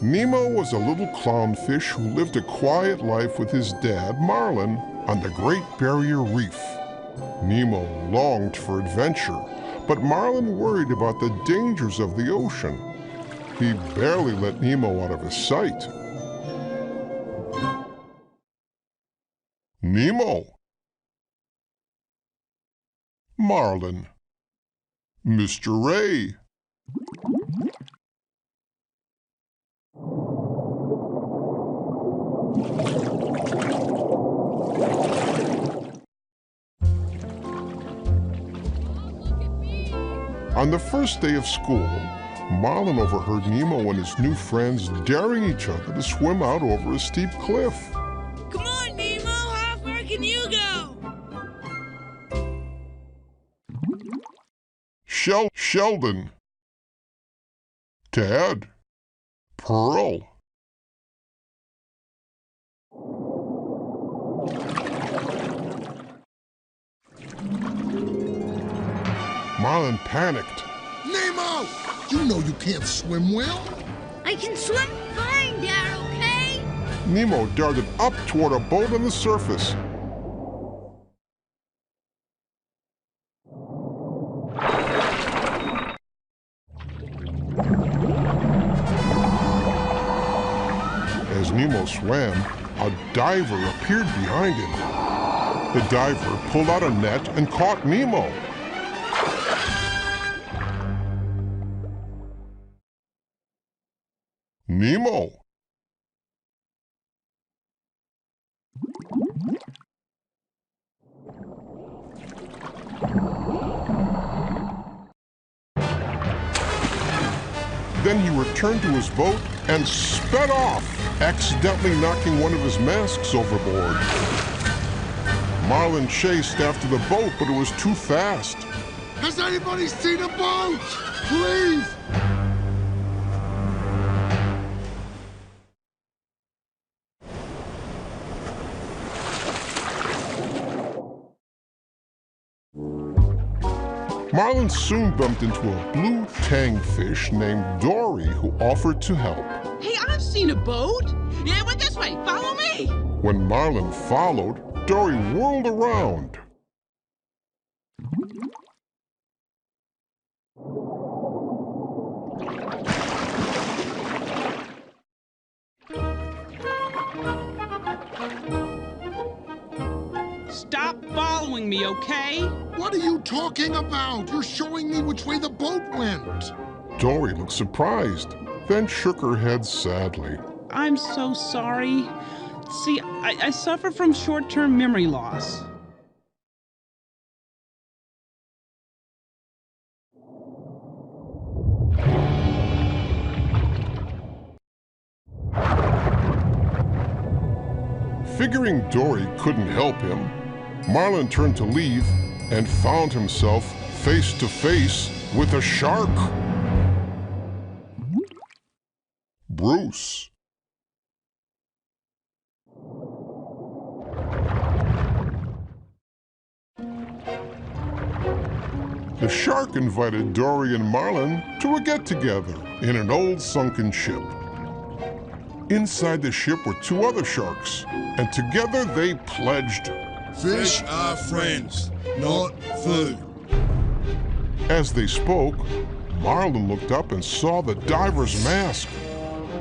Nemo was a little clownfish who lived a quiet life with his dad, Marlin, on the Great Barrier Reef. Nemo longed for adventure, but Marlin worried about the dangers of the ocean. He barely let Nemo out of his sight. Nemo. Marlin. Mr. Ray. On the first day of school, Marlin overheard Nemo and his new friends daring each other to swim out over a steep cliff. Come on, Nemo! How far can you go? Sheldon. Tad. Pearl. Marlin panicked. Nemo! You know you can't swim well. I can swim fine, Dad, okay? Nemo darted up toward a boat on the surface. As Nemo swam, a diver appeared behind him. The diver pulled out a net and caught Nemo. Nemo. Then he returned to his boat and sped off, accidentally knocking one of his masks overboard. Marlin chased after the boat, but it was too fast. Has anybody seen a boat? Please! Marlin soon bumped into a blue tangfish named Dory who offered to help. Hey, I've seen a boat. Yeah, it went this way. Follow me. When Marlin followed, Dory whirled around. Stop following me, okay? What are you talking about? You're showing me which way the boat went. Dory looked surprised, then shook her head sadly. I'm so sorry. See, I suffer from short-term memory loss. Figuring Dory couldn't help him, Marlin turned to leave and found himself face to face with a shark. Bruce. The shark invited Dory and Marlin to a get-together in an old sunken ship. Inside the ship were two other sharks, and together they pledged, "Fish are friends, not food." As they spoke, Marlin looked up and saw the diver's mask.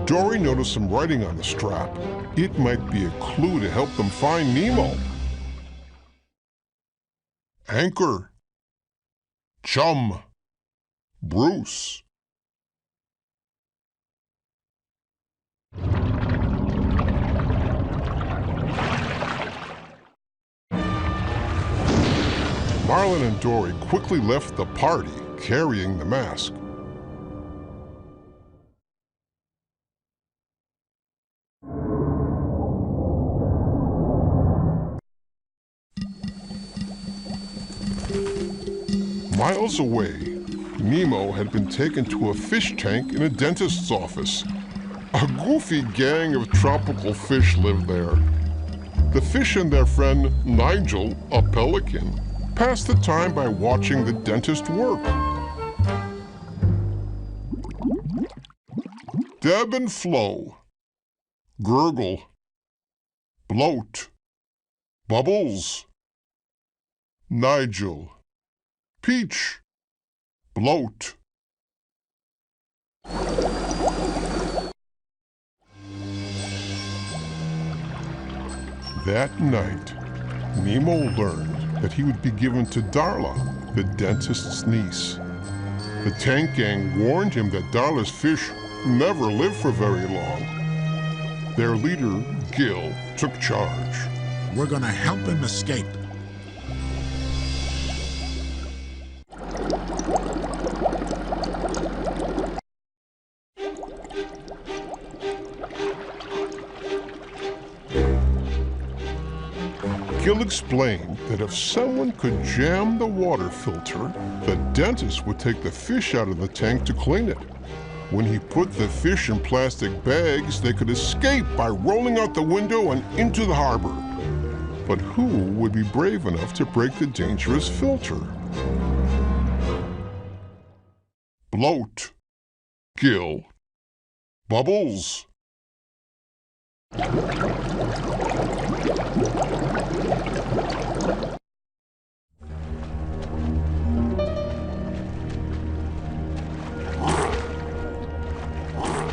Dory noticed some writing on the strap. It might be a clue to help them find Nemo. Anchor. Chum. Bruce. Marlin and Dory quickly left the party carrying the mask. Miles away, Nemo had been taken to a fish tank in a dentist's office. A goofy gang of tropical fish lived there. The fish and their friend Nigel, a pelican, passed the time by watching the dentist work. Deb and Flo, gurgle, bloat, Bubbles, Nigel, Peach, bloat. That night, Nemo learned that he would be given to Darla, the dentist's niece. The tank gang warned him that Darla's fish never lived for very long. Their leader, Gil, took charge. We're gonna help him escape. Gil explained that if someone could jam the water filter, the dentist would take the fish out of the tank to clean it. When he put the fish in plastic bags, they could escape by rolling out the window and into the harbor. But who would be brave enough to break the dangerous filter? Bloat, Gil, Bubbles.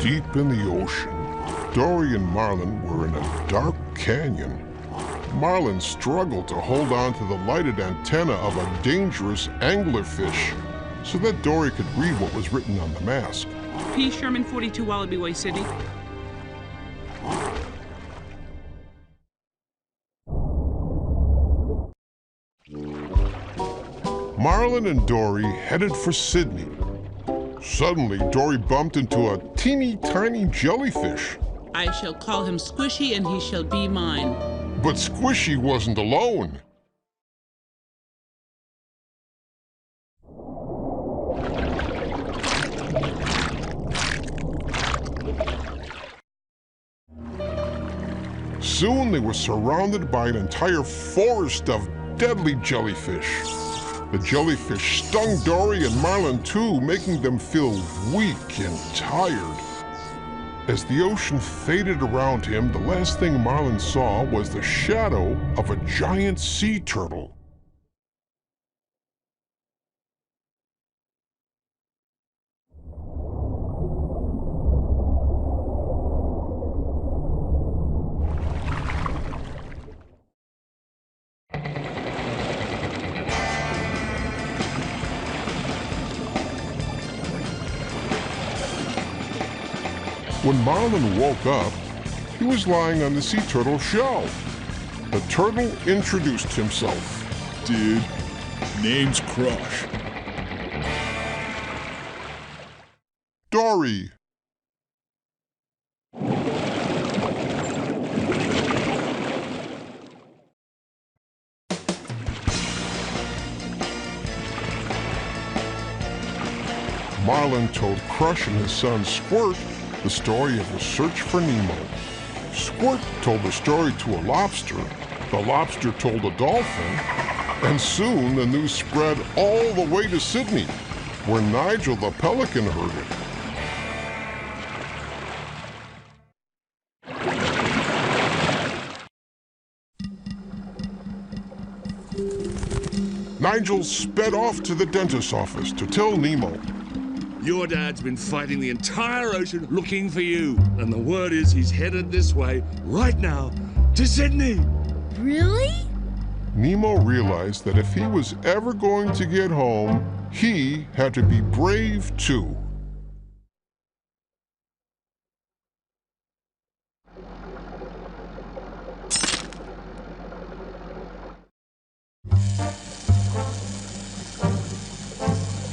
Deep in the ocean, Dory and Marlin were in a dark canyon. Marlin struggled to hold on to the lighted antenna of a dangerous anglerfish so that Dory could read what was written on the mask. P. Sherman, 42 Wallaby Way, Sydney. Marlin and Dory headed for Sydney. Suddenly, Dory bumped into a teeny tiny jellyfish. I shall call him Squishy, and he shall be mine. But Squishy wasn't alone. Soon they were surrounded by an entire forest of deadly jellyfish. The jellyfish stung Dory and Marlin too, making them feel weak and tired. As the ocean faded around him, the last thing Marlin saw was the shadow of a giant sea turtle. When Marlin woke up, he was lying on the sea turtle's shell. The turtle introduced himself. Dude, name's Crush. Dory. Marlin told Crush and his son Squirt the story of the search for Nemo. Squirt told the story to a lobster, the lobster told a dolphin, and soon the news spread all the way to Sydney, where Nigel the pelican heard it. Nigel sped off to the dentist's office to tell Nemo. Your dad's been fighting the entire ocean looking for you. And the word is he's headed this way right now to Sydney. Really? Nemo realized that if he was ever going to get home, he had to be brave too.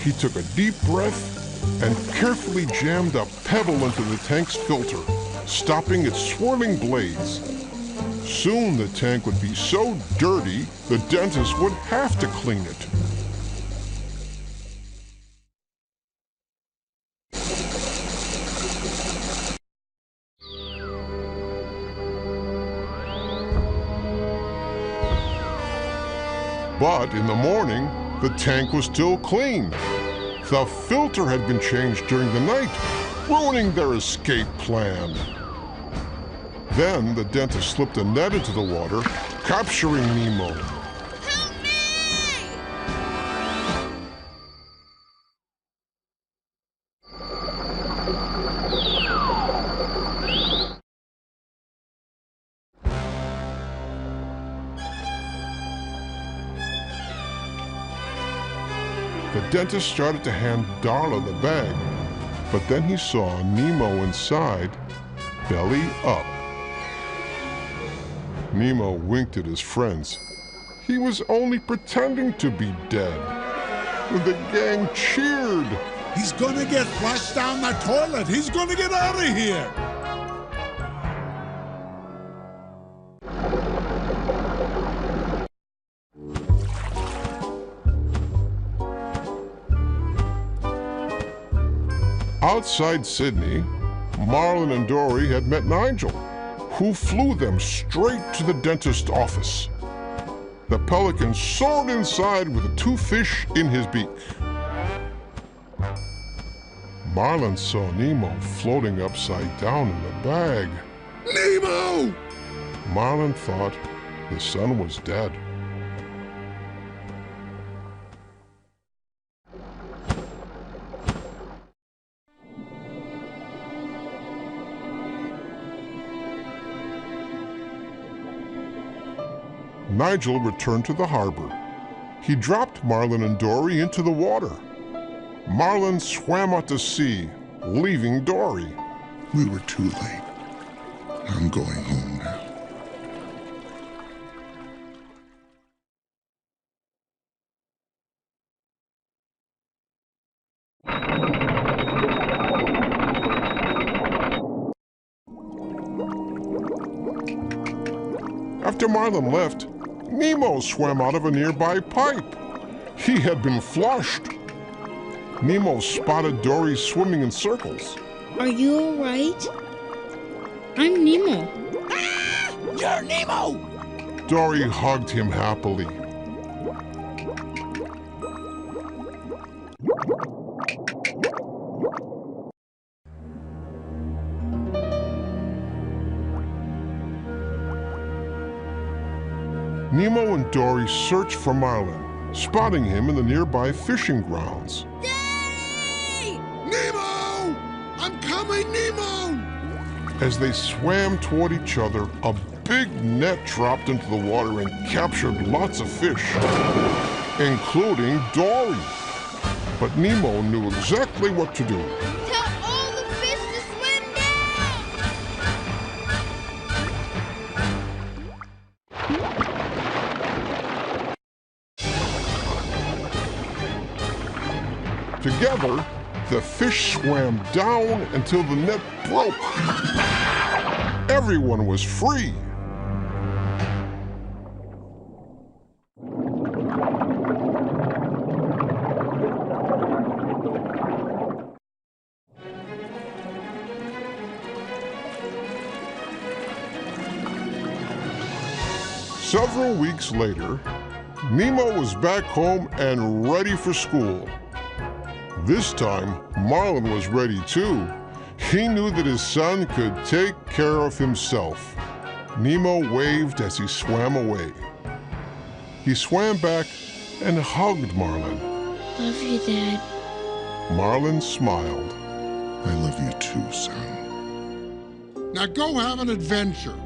He took a deep breath and carefully jammed a pebble into the tank's filter, stopping its swirling blades. Soon the tank would be so dirty, the dentist would have to clean it. But in the morning, the tank was still clean. The filter had been changed during the night, ruining their escape plan. Then the dentist slipped a net into the water, capturing Nemo. Help me! The dentist started to hand Darla the bag, but then he saw Nemo inside, belly up. Nemo winked at his friends. He was only pretending to be dead. The gang cheered. He's gonna get flushed down the toilet. He's gonna get out of here. Outside Sydney, Marlin and Dory had met Nigel, who flew them straight to the dentist's office. The pelican soared inside with the two fish in his beak. Marlin saw Nemo floating upside down in the bag. Nemo! Marlin thought his son was dead. Nigel returned to the harbor. He dropped Marlin and Dory into the water. Marlin swam out to sea, leaving Dory. We were too late. I'm going home now. After Marlin left, Nemo swam out of a nearby pipe. He had been flushed. Nemo spotted Dory swimming in circles. Are you all right? I'm Nemo. You're Nemo! Dory hugged him happily. Nemo and Dory searched for Marlin, spotting him in the nearby fishing grounds. Daddy! Nemo! I'm coming, Nemo! As they swam toward each other, a big net dropped into the water and captured lots of fish, including Dory. But Nemo knew exactly what to do. Tell all the fish to swim down! Together, the fish swam down until the net broke. Everyone was free. Several weeks later, Nemo was back home and ready for school. This time, Marlin was ready too. He knew that his son could take care of himself. Nemo waved as he swam away. He swam back and hugged Marlin. Love you, Dad. Marlin smiled. I love you too, son. Now go have an adventure.